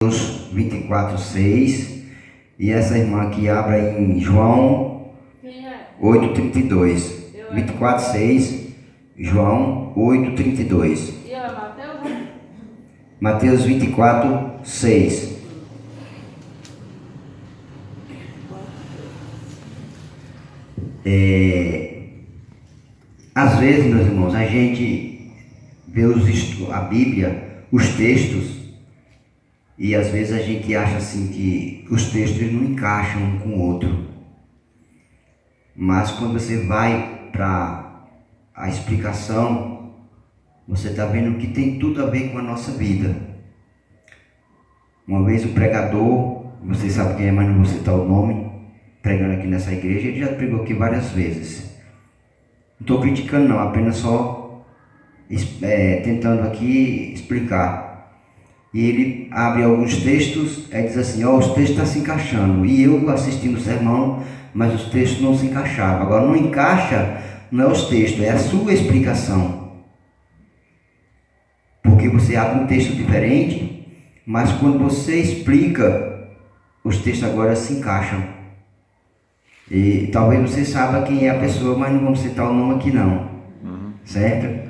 Mateus 24:6, e essa irmã aqui abre em João 8:32. 24:6, João 8:32. Mateus 24:6. Às vezes, meus irmãos, a gente vê a Bíblia, os textos, e às vezes a gente acha assim que os textos não encaixam um com o outro. Mas quando você vai para a explicação, você está vendo que tem tudo a ver com a nossa vida. Uma vez um pregador, você sabe quem é, mas não vou citar o nome, pregando aqui nessa igreja, ele já pregou aqui várias vezes. Não estou criticando não, apenas só tentando aqui explicar. E ele abre alguns textos, diz assim, os textos estão se encaixando. E eu assistindo o sermão, mas os textos não se encaixavam. Agora, não encaixa, não é os textos, é a sua explicação. Porque você abre um texto diferente, mas quando você explica, os textos agora se encaixam. E talvez você saiba quem é a pessoa, mas não vamos citar o nome aqui não. Certo?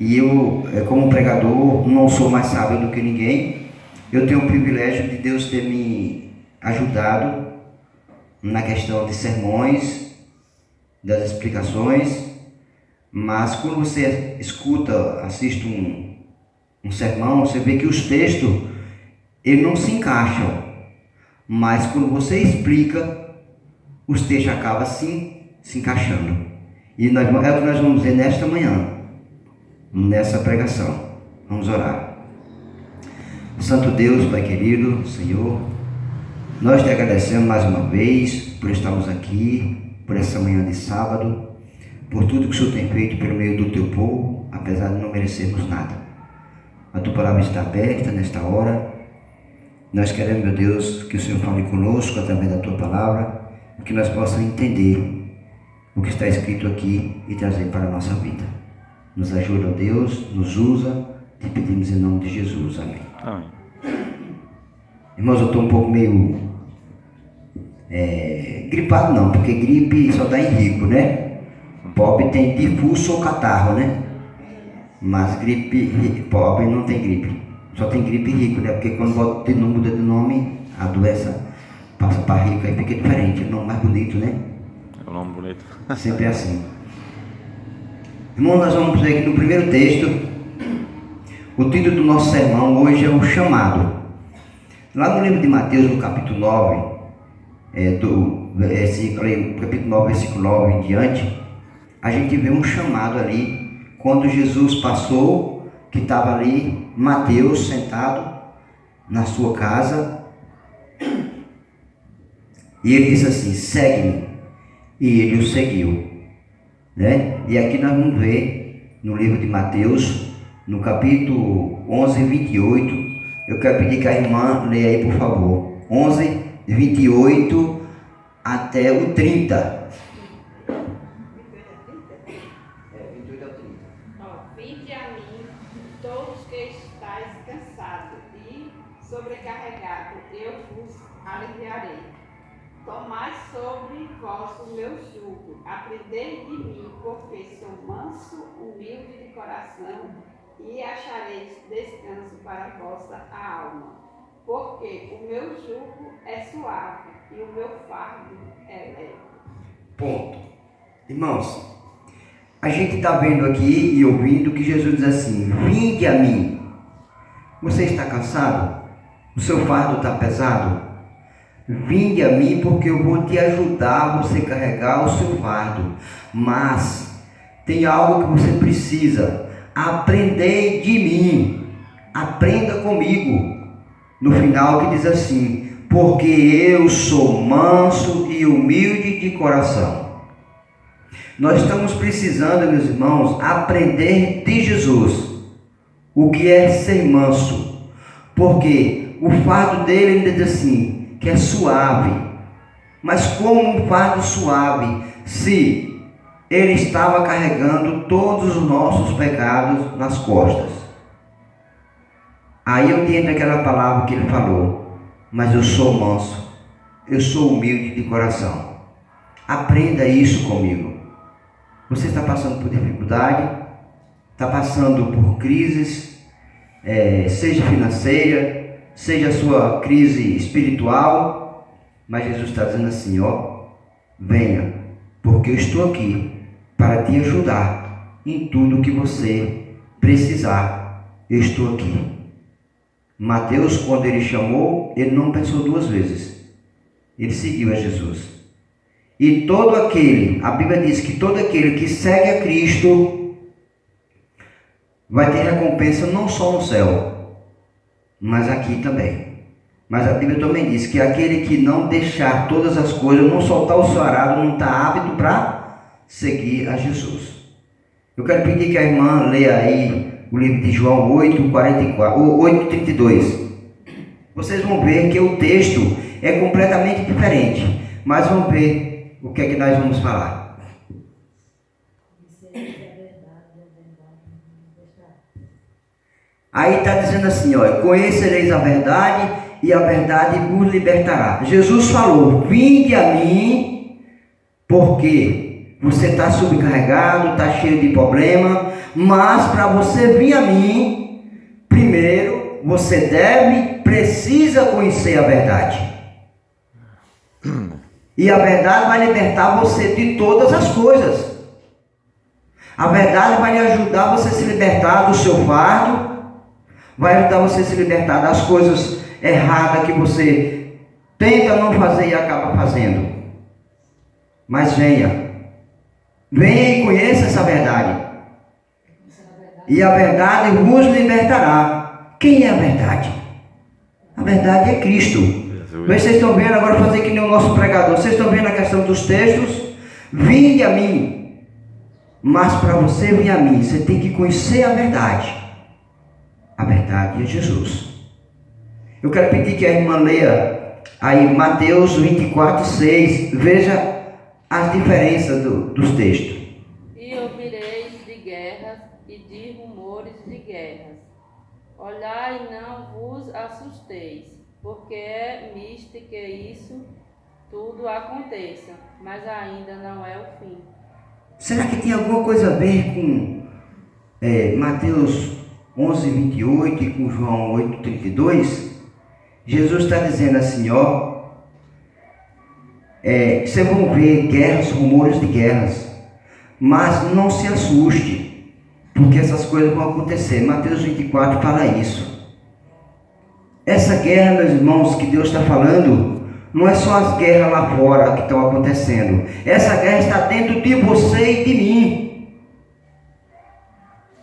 E eu, como pregador, não sou mais sábio do que ninguém. Eu tenho o privilégio de Deus ter me ajudado na questão de sermões, das explicações. Mas quando você escuta, assiste um sermão, você vê que os textos, eles não se encaixam. Mas quando você explica, os textos acabam se encaixando. E é o que nós vamos ver nesta manhã, nessa pregação. Vamos orar. Santo Deus, Pai querido, Senhor, nós te agradecemos mais uma vez por estarmos aqui, por essa manhã de sábado, por tudo que o Senhor tem feito pelo meio do teu povo, apesar de não merecermos nada. A tua palavra está aberta nesta hora. Nós queremos, meu Deus, que o Senhor fale conosco através da tua palavra, que nós possamos entender o que está escrito aqui e trazer para a nossa vida. Nos ajuda, ó Deus, nos usa, te pedimos em nome de Jesus. Amém. Amém. Irmãos, eu estou um pouco meio gripado não, porque gripe só dá em rico, né? Pobre tem tifus ou catarro, né? Mas pobre não tem gripe. Só tem gripe rico, né? Porque quando não muda de nome, a doença passa para rico, aí fica diferente. É o nome mais bonito, né? É um nome bonito. Sempre é assim. Irmão, nós vamos ver aqui no primeiro texto. O título do nosso sermão hoje é o chamado. Lá no livro de Mateus, no capítulo 9, capítulo 9, versículo 9 em diante, a gente vê um chamado ali, quando Jesus passou, que estava ali Mateus sentado na sua casa, e ele disse assim, segue-me, e ele o seguiu, né? E aqui nós vamos ver no livro de Mateus, no capítulo 11, 28, eu quero pedir que a irmã leia aí, por favor, 11, 28 até o 30. Vinde a mim, todos que estáis cansados e sobrecarregados, eu vos aliviarei. Tomai sobre vós o meu jugo, aprendei de mim, porque sou manso, humilde de coração, e achareis descanso para a vossa alma. Porque o meu jugo é suave e o meu fardo é leve. Ponto. Irmãos, a gente está vendo aqui e ouvindo que Jesus diz assim, vinde a mim. Você está cansado? O seu fardo está pesado? Vinde a mim, porque eu vou te ajudar a você carregar o seu fardo. Mas tem algo que você precisa. Aprendei de mim. Aprenda comigo. No final que diz assim, porque eu sou manso e humilde de coração. Nós estamos precisando, meus irmãos, aprender de Jesus o que é ser manso. Porque o fardo dele, ele diz assim, que é suave. Mas como um fardo suave, se ele estava carregando todos os nossos pecados nas costas? Aí eu entendo aquela palavra que ele falou: mas eu sou manso, eu sou humilde de coração. Aprenda isso comigo. Você está passando por dificuldade, está passando por crises, seja financeira, seja a sua crise espiritual, mas Jesus está dizendo assim: ó, venha, porque eu estou aqui para te ajudar em tudo que você precisar. Eu estou aqui. Mateus, quando ele chamou, ele não pensou duas vezes. Ele seguiu a Jesus. E todo aquele, a Bíblia diz que todo aquele que segue a Cristo vai ter recompensa não só no céu, mas aqui também. Mas a Bíblia também diz que aquele que não deixar todas as coisas, não soltar o seu arado, não está apto para seguir a Jesus. Eu quero pedir que a irmã leia aí o livro de João 8:32. Vocês vão ver que o texto é completamente diferente, mas vamos ver o que é que nós vamos falar. Aí está dizendo assim, ó: conhecereis a verdade e a verdade vos libertará. Jesus falou: vinde a mim, porque você está sobrecarregado, está cheio de problema, mas para você vir a mim, primeiro você precisa conhecer a verdade. E a verdade vai libertar você de todas as coisas. A verdade vai lhe ajudar você a se libertar do seu fardo, vai ajudar você a se libertar das coisas erradas que você tenta não fazer e acaba fazendo. Mas venha e conheça essa verdade. E a verdade vos libertará. Quem é a verdade? A verdade é Cristo. Vocês estão vendo agora, fazer que nem o nosso pregador. Vocês estão vendo a questão dos textos? Vinde a mim. Mas para você vir a mim, você tem que conhecer a verdade. A verdade é Jesus. Eu quero pedir que a irmã leia aí Mateus 24:6. Veja as diferenças dos textos. E ouvireis de guerras e de rumores de guerras. Olhai e não vos assusteis, porque é misto que isso tudo aconteça, mas ainda não é o fim. Será que tem alguma coisa a ver com Mateus 11:28 e com João 8:32? Jesus está dizendo assim, ó: vocês vão ver guerras, rumores de guerras, mas não se assuste, porque essas coisas vão acontecer. Mateus 24 fala isso. Essa guerra, meus irmãos, que Deus está falando, não é só as guerras lá fora que estão acontecendo. Essa guerra está dentro de você e de mim.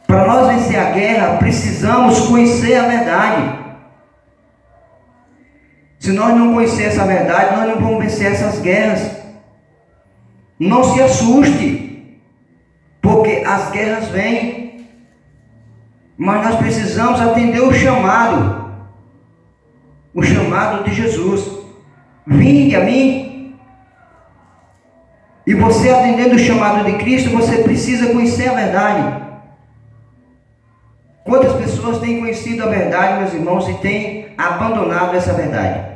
Para nós vencer a guerra, precisamos conhecer a verdade. Se nós não conhecermos essa verdade, nós não vamos vencer essas guerras. Não se assuste, porque as guerras vêm, mas nós precisamos atender o chamado de Jesus. Vinde a mim. E você, atendendo o chamado de Cristo, você precisa conhecer a verdade. Quantas pessoas têm conhecido a verdade, meus irmãos, e têm abandonado essa verdade?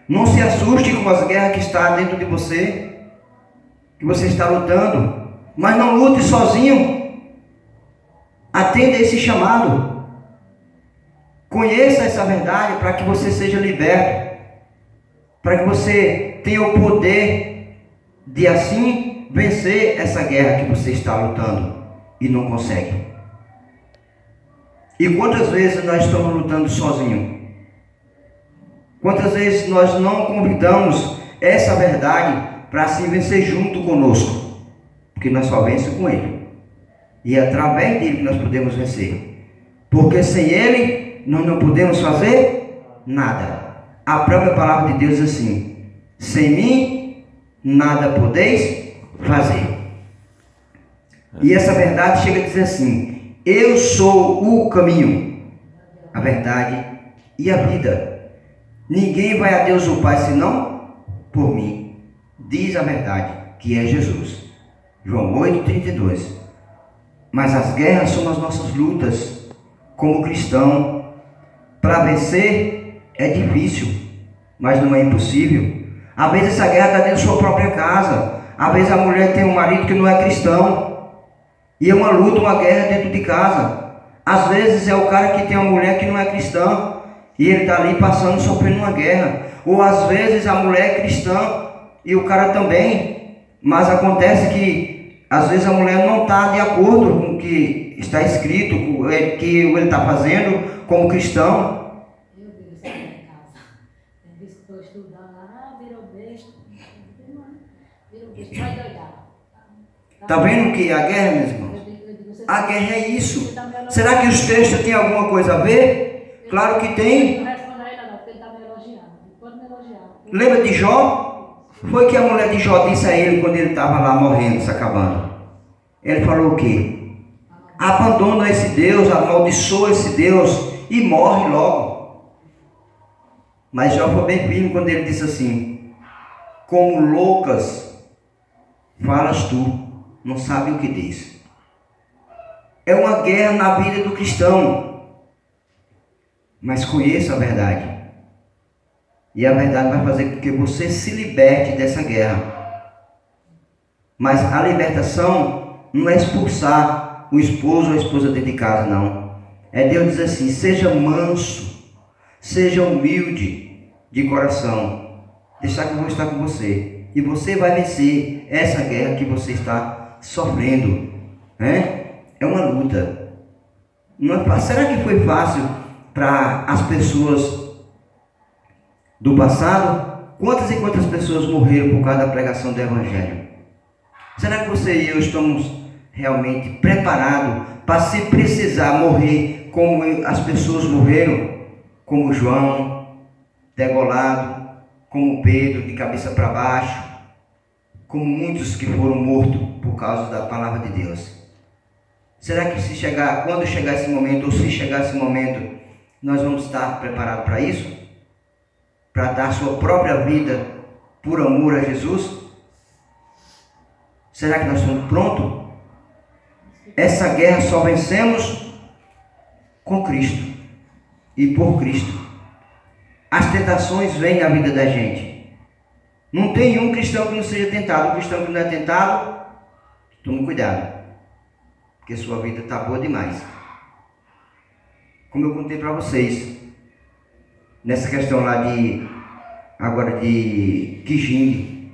Não se assuste com as guerras que estão dentro de você, que você está lutando, mas não lute sozinho. Atenda esse chamado. Conheça essa verdade para que você seja liberto, para que você tenha o poder de assim vencer essa guerra que você está lutando e não consegue. E quantas vezes nós estamos lutando sozinhos? Quantas vezes nós não convidamos essa verdade para assim vencer junto conosco? Porque nós só vencemos com Ele. E é através dele que nós podemos vencer. Porque sem Ele nós não podemos fazer nada. A própria palavra de Deus diz assim: sem mim nada podeis fazer. E essa verdade chega a dizer assim: eu sou o caminho, a verdade e a vida. Ninguém vai a Deus o Pai senão por mim. Diz a verdade, que é Jesus. João 8:32. Mas as guerras são as nossas lutas como cristão. para vencer é difícil, mas não é impossível. Às vezes essa guerra está dentro da sua própria casa. Às vezes a mulher tem um marido que não é cristão e é uma luta, uma guerra dentro de casa. Às vezes é o cara que tem uma mulher que não é cristã e ele está ali passando, sofrendo uma guerra. Ou às vezes a mulher é cristã e o cara também, mas acontece que às vezes a mulher não está de acordo com o que está escrito, com o que ele está fazendo como cristão. Meu Deus, sai de casa. Tem vezes que estou estudando lá, virou besta. Virou besta, vai doidar. Está vendo que a guerra, meus irmãos? A guerra é isso. Será que os textos têm alguma coisa a ver? Claro que tem. Não responda a ele não, porque ele está me elogiando. Pode me elogiar. Lembra de Jó? Foi que a mulher de Jó disse a ele quando ele estava lá morrendo, se acabando. Ele falou o quê? Abandona esse Deus, amaldiçoa esse Deus e morre logo. Mas Jó foi bem firme quando ele disse assim: como loucas falas tu, não sabe o que diz. É uma guerra na vida do cristão, mas conheça a verdade, e a verdade vai fazer com que você se liberte dessa guerra. Mas a libertação não é expulsar o esposo ou a esposa dentro de casa, não. É Deus dizer assim: seja manso, seja humilde de coração, deixar que eu vou estar com você, e você vai vencer essa guerra que você está sofrendo, né? É uma luta. Não é fácil. Será que foi fácil para as pessoas do passado? Quantas e quantas pessoas morreram por causa da pregação do Evangelho? Será que você e eu estamos realmente preparados para, se precisar, morrer como as pessoas morreram? Como João, degolado, como Pedro, de cabeça para baixo, como muitos que foram mortos por causa da palavra de Deus. Será que quando chegar esse momento, ou se chegar esse momento, nós vamos estar preparados para isso? Para dar sua própria vida por amor a Jesus? Será que nós estamos prontos? Essa guerra só vencemos com Cristo e por Cristo. As tentações vêm na vida da gente. Não tem um cristão que não seja tentado. O cristão que não é tentado, tome cuidado, porque sua vida está boa demais. Como eu contei para vocês, nessa questão lá agora de Kijing,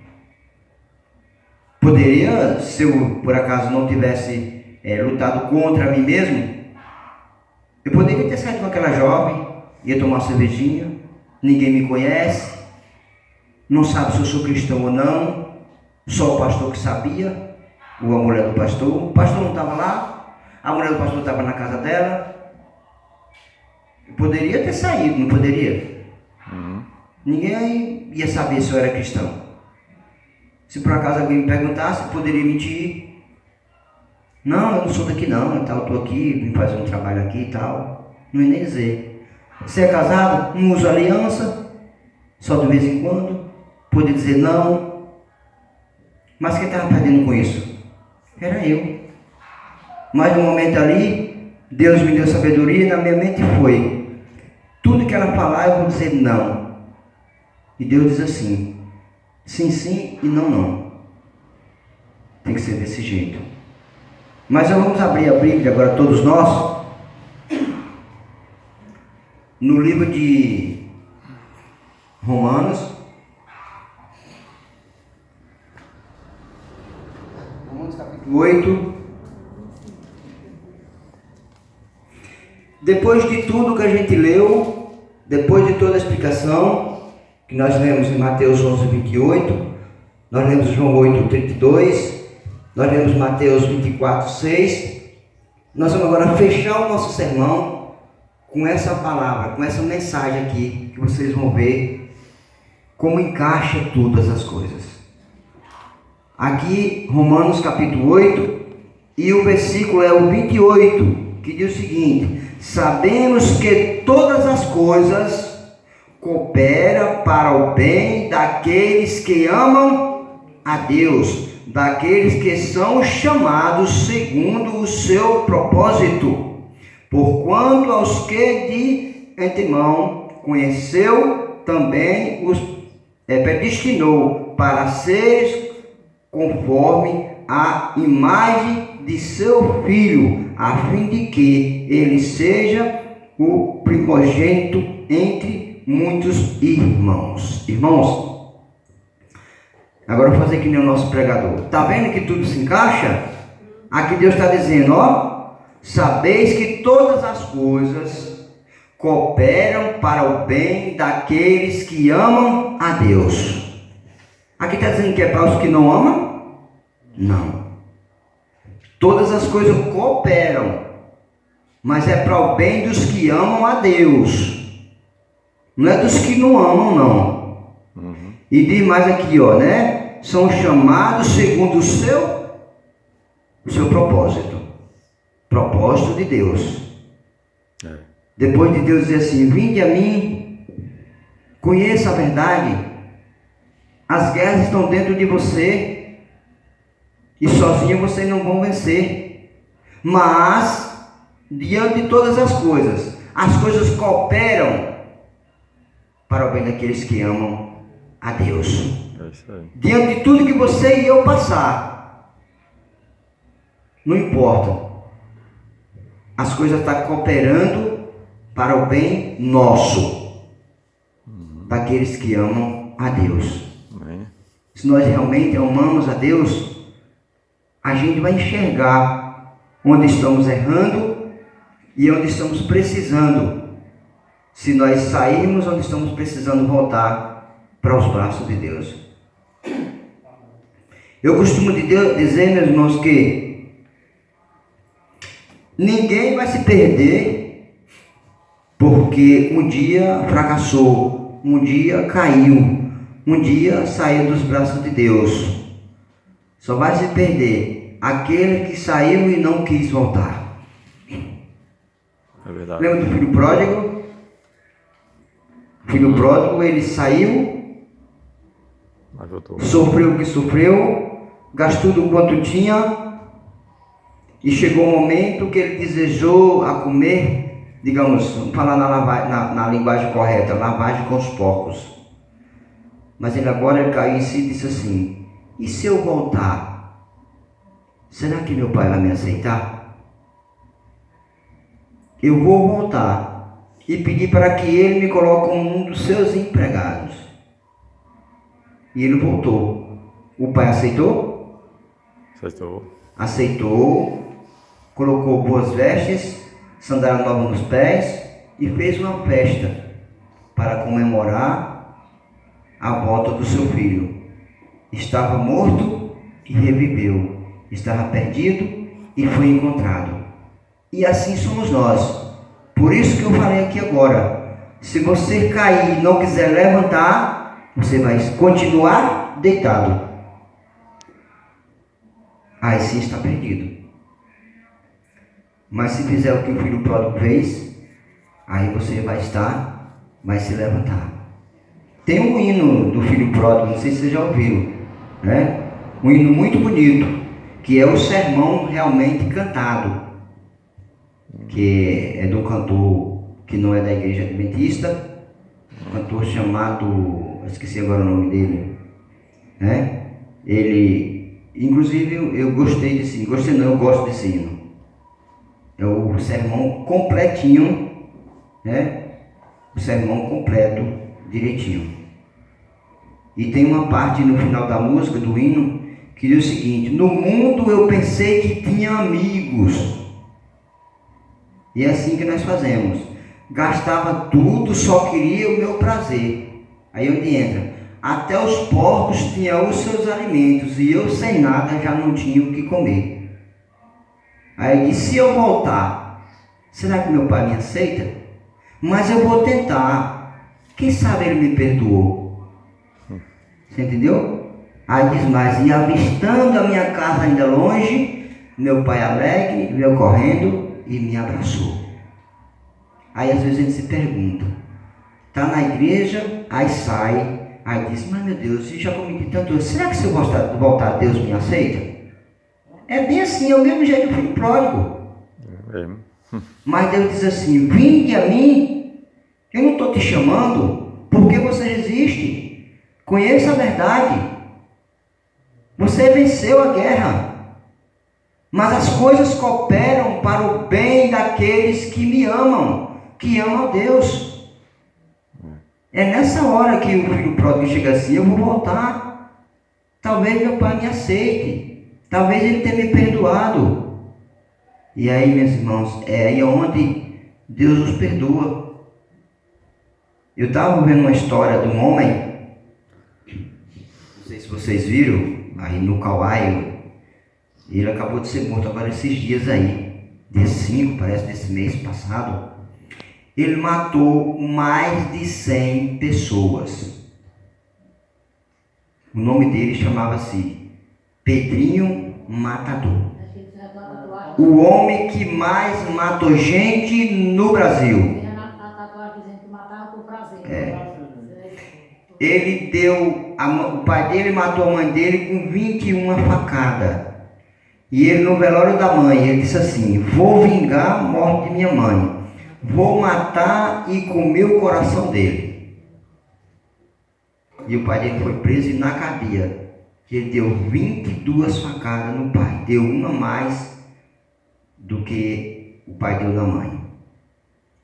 poderia, se eu por acaso não tivesse lutado contra mim mesmo, eu poderia ter saído com aquela jovem, ia tomar uma cervejinha, ninguém me conhece, não sabe se eu sou cristão ou não, só o pastor que sabia, ou a mulher do pastor. O pastor não estava lá, a mulher do pastor estava na casa dela. Eu poderia ter saído, não poderia? Ninguém ia saber se eu era cristão. Se por acaso alguém me perguntasse, eu poderia mentir. Não, eu não sou daqui não, eu estou aqui, vim fazer um trabalho aqui e tal. Não ia nem dizer. Se é casado, não usa aliança, só de vez em quando. Pode dizer não. Mas quem estava perdendo com isso? Era eu. Mas no momento ali, Deus me deu sabedoria e na minha mente foi: tudo que ela falar eu vou dizer não. E Deus diz assim: sim, sim e não, não. Tem que ser desse jeito. Mas vamos abrir a Bíblia agora, todos nós, no livro de Romanos. Romanos capítulo 8. Depois de tudo que a gente leu, depois de toda a explicação que nós lemos em Mateus 11, 28, nós lemos João 8, 32, nós lemos Mateus 24, 6, nós vamos agora fechar o nosso sermão com essa palavra, com essa mensagem aqui, que vocês vão ver como encaixa todas as coisas. Aqui, Romanos capítulo 8, e o versículo é o 28, que diz o seguinte: sabemos que todas as coisas cooperam para o bem daqueles que amam a Deus, daqueles que são chamados segundo o seu propósito. Porquanto aos que de antemão conheceu também os predestinou para seres conforme a imagem de seu Filho, a fim de que ele seja o primogênito entre muitos irmãos. Irmãos, agora eu vou fazer que nem o nosso pregador. Está vendo que tudo se encaixa? Aqui Deus está dizendo, ó, sabeis que todas as coisas cooperam para o bem daqueles que amam a Deus. Aqui está dizendo que é para os que não amam? Não. Todas as coisas cooperam, mas é para o bem dos que amam a Deus. Não é dos que não amam, não. E diz mais aqui, ó, né? São chamados segundo o seu propósito. Propósito de Deus. Depois de Deus dizer assim, vinde a mim, conheça a verdade. As guerras estão dentro de você. E sozinho vocês não vão vencer. Mas, diante de todas as coisas cooperam para o bem daqueles que amam a Deus. É isso aí. Diante de tudo que você e eu passar, não importa. As coisas estão cooperando para o bem nosso, daqueles que amam a Deus. Se nós realmente amamos a Deus, a gente vai enxergar onde estamos errando e onde estamos precisando. Se nós sairmos onde estamos precisando voltar para os braços de Deus. Eu costumo dizer, meus irmãos, que ninguém vai se perder porque um dia fracassou, um dia caiu, um dia saiu dos braços de Deus. Só vai se perder aquele que saiu e não quis voltar. É verdade. Lembra do filho pródigo? O filho pródigo, ele saiu, Mas voltou. sofreu o que sofreu, gastou tudo quanto tinha, e chegou um momento que ele desejou a comer, digamos, vamos falar na linguagem correta, lavagem com os porcos. Mas ele agora caiu em si e disse assim, e se eu voltar, será que meu pai vai me aceitar? Eu vou voltar e pedir para que ele me coloque como um dos seus empregados. E ele voltou. O pai aceitou? Aceitou, colocou boas vestes, sandália nova nos pés e fez uma festa para comemorar a volta do seu filho. Estava morto e reviveu, estava perdido e foi encontrado. E assim somos nós. Por isso que eu falei aqui agora, se você cair e não quiser levantar, você vai continuar deitado. Aí sim está perdido. Mas se fizer o que o filho pródigo fez, aí você vai se levantar. Tem um hino do filho pródigo, não sei se vocês já ouviram, né? Um hino muito bonito, que é o sermão realmente cantado, que é de um cantor que não é da igreja adventista, um cantor chamado, esqueci agora o nome dele, né? Ele, inclusive, eu gostei desse hino, eu gosto desse hino. É o sermão completinho, né? O sermão completo, direitinho. E tem uma parte no final da música, do hino, que diz o seguinte: no mundo eu pensei que tinha amigos. E é assim que nós fazemos. Gastava tudo, só queria o meu prazer. Aí onde entra? Até os porcos tinham os seus alimentos, e eu sem nada já não tinha o que comer. Aí disse, se eu voltar, será que meu pai me aceita? Mas eu vou tentar. Quem sabe ele me perdoou. Você entendeu? Aí diz mais, e avistando a minha casa ainda longe, meu pai alegre veio correndo e me abraçou. Aí às vezes a gente se pergunta, está na igreja, aí sai, aí diz, mas meu Deus, eu já cometi tanto, será que se eu voltar Deus me aceita? É bem assim, é o mesmo jeito do filho pródigo. Mas Deus diz assim, vinde a mim, Eu não estou te chamando porque você resiste. Conheça a verdade. Você venceu a guerra. Mas as coisas cooperam para o bem daqueles que me amam, que amam a Deus. É nessa hora que o filho pródigo chega assim: eu vou voltar. Talvez meu pai me aceite. Talvez ele tenha me perdoado. E aí, meus irmãos, é aí onde Deus os perdoa. Eu estava vendo uma história de um homem, não sei se vocês viram, aí no Kauai, ele acabou de ser morto agora esses dias aí, dia 5, parece, desse mês passado. Ele matou mais de 100 pessoas. O nome dele chamava-se Pedrinho Matador. O homem que mais matou gente no Brasil. Ele deu, o pai dele matou a mãe dele com 21 facadas. E ele, no velório da mãe, ele disse assim: vou vingar a morte de minha mãe. Vou matar e comer o coração dele. E o pai dele foi preso e na cadeia, ele deu 22 facadas no pai. Deu uma mais do que o pai deu na mãe.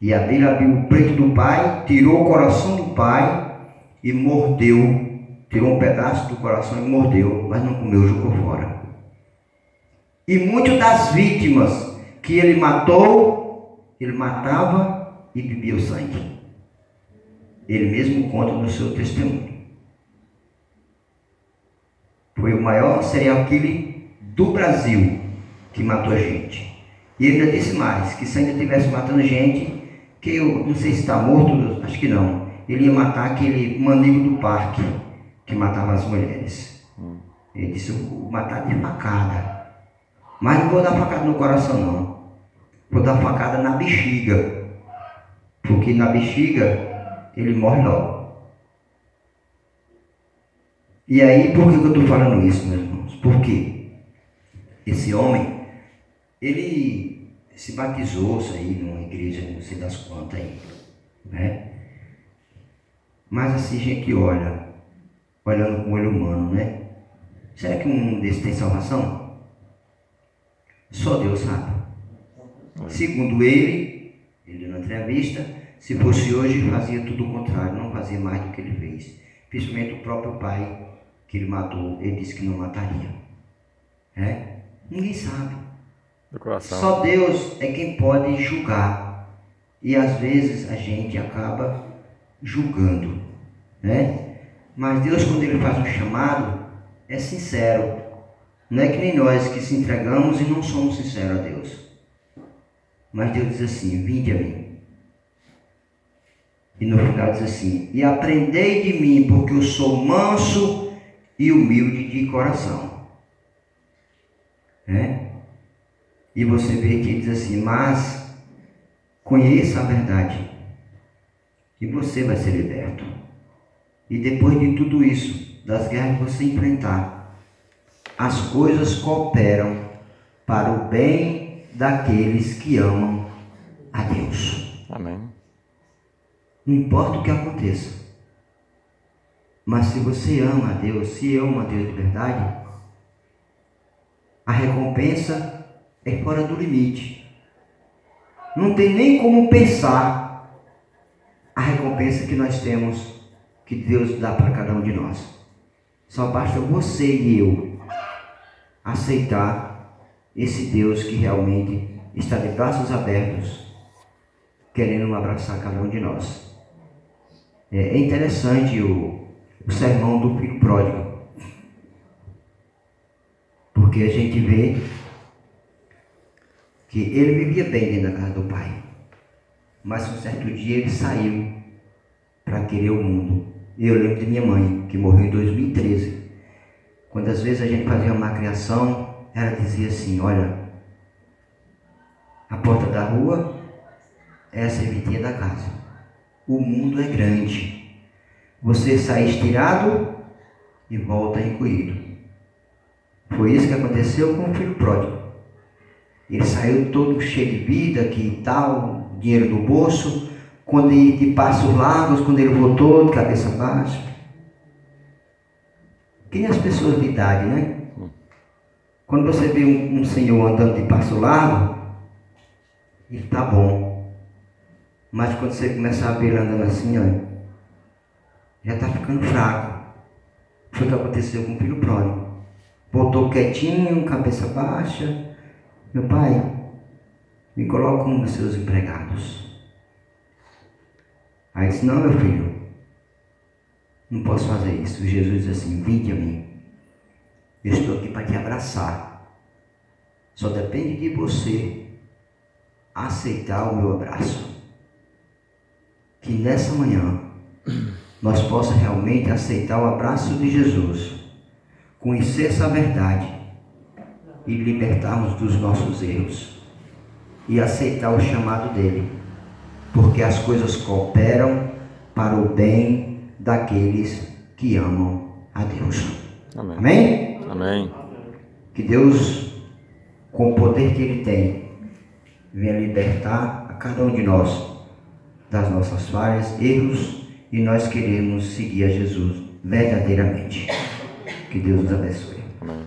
E a Bíblia abriu o peito do pai, tirou o coração do pai e mordeu, tirou um pedaço do coração e mordeu, mas não comeu, jogou fora. E muitas das vítimas que ele matou, ele matava e bebia o sangue. Ele mesmo conta no seu testemunho. Foi o maior serial killer do Brasil que matou a gente. E ele ainda disse mais, que se ainda estivesse matando gente, que eu não sei se está morto, acho que não, ele ia matar aquele maníaco do parque que matava as mulheres. Ele disse: eu vou matar de facada, mas não vou dar facada no coração não, vou dar facada na bexiga, porque na bexiga ele morre logo. E aí, por que eu estou falando isso, meus irmãos? Porque esse homem, ele se batizou aí numa igreja, não sei das quantas aí, né? Mas assim, gente, olhando com o olho humano, né? Será que um desses tem salvação? Só Deus sabe. Segundo ele na entrevista, se fosse hoje, fazia tudo o contrário, não fazia mais do que ele fez. Principalmente o próprio pai que ele matou, ele disse que não mataria. Ninguém sabe. Só Deus é quem pode julgar. E às vezes a gente acaba julgando, né? Mas Deus, quando ele faz um chamado, é sincero. Não é que nem nós que se entregamos e não somos sinceros a Deus. Mas Deus diz assim: vinde a mim. E no final diz assim: e aprendei de mim, porque eu sou manso e humilde de coração. E você vê que ele diz assim: mas conheça a verdade e você vai ser liberto. E depois de tudo isso, das guerras que você enfrentar, as coisas cooperam para o bem daqueles que amam a Deus. Amém. Não importa o que aconteça, mas se você ama a Deus, se eu amo a Deus de verdade, a recompensa é fora do limite. Não tem nem como pensar a recompensa que nós temos, que Deus dá para cada um de nós. Só basta você e eu aceitar esse Deus que realmente está de braços abertos, querendo abraçar cada um de nós. É interessante o sermão do filho pródigo, porque a gente vê que ele vivia bem dentro da casa do pai, mas um certo dia ele saiu para querer o mundo. E eu lembro de minha mãe, que morreu em 2013, quando às vezes a gente fazia uma criação, ela dizia assim: olha, a porta da rua é a serventia da casa, o mundo é grande, você sai estirado e volta encolhido. Foi isso que aconteceu com o filho pródigo. Ele saiu todo cheio de vida, que tal, dinheiro no bolso, quando ele de passos largos, quando ele voltou de cabeça baixa. Que nem as pessoas de idade, né? Quando você vê um senhor andando de passo largo, ele tá bom. Mas quando você começa a ver ele andando assim, ó, já tá ficando fraco. Foi o que aconteceu com o filho pródigo. Voltou quietinho, cabeça baixa. Meu pai, me coloca um dos seus empregados. Aí disse, não, meu filho, não posso fazer isso. Jesus disse assim, vinde a mim. Eu estou aqui para te abraçar. Só depende de você aceitar o meu abraço. Que nessa manhã nós possamos realmente aceitar o abraço de Jesus, conhecer essa verdade e libertarmos dos nossos erros e aceitar o chamado dele, porque as coisas cooperam para o bem daqueles que amam a Deus. Amém. Amém? Amém. Que Deus, com o poder que Ele tem, venha libertar a cada um de nós das nossas falhas, erros, e nós queremos seguir a Jesus verdadeiramente. Que Deus nos abençoe. Amém.